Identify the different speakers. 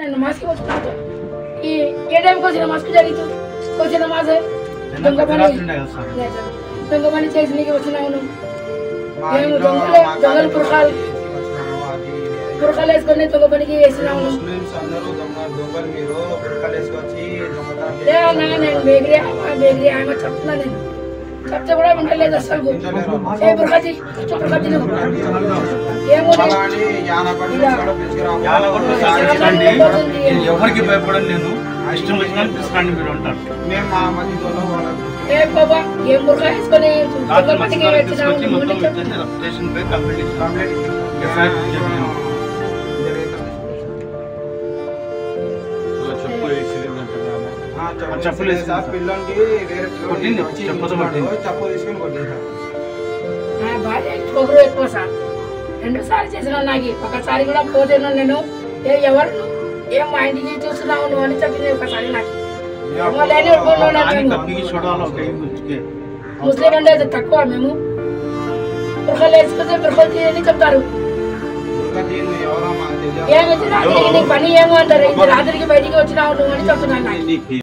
Speaker 1: నేను నమాజ్కి వచ్చినాను ఏ టైంకి వచ్చి నమాజ్కి జరిగితు వచ్చి నమాజ్ దొంగ పని చేసి నీకు వచ్చినావు మేము దొంగలు పురకాలు వేసుకొని దొంగ పనికి వేసినాము నేను బేకరీ ఆమె చెప్తున్నా నేను చెప్తే కూడా వింటలేదు అసలు
Speaker 2: ఎవరికి భయపడను నేను ఇష్టం వచ్చిన పిలుచుకోండి మీరు అంటారు
Speaker 1: ఏ బాబా ఏం బుర్కా వేసుకొని
Speaker 2: స్టేషన్ పై కంప్లీట్ చెప్పులు
Speaker 3: పిల్లలకి చెప్పు తీసుకుని కొట్టింది
Speaker 1: భార్య పొగరు ఎక్కువ సార్ 2 సార్లు చేసిన నాకు ఒకసారి కూడా పోతేను నేను ఎవరు ఏం మా ఇంటికి చూస్తున్నావు నువ్వు అని చెప్పింది ఒకసారి నాకు ముస్లిం ఉండేది తక్కువ మేము బుర్ఖలు వేసుకుంటే బుర్ఖలు తీయని చెప్తారు ఏమి పని ఏమో అంటారు రాత్రికి బయటికి వచ్చినావు నువ్వు అని చెప్తున్నాను నాకు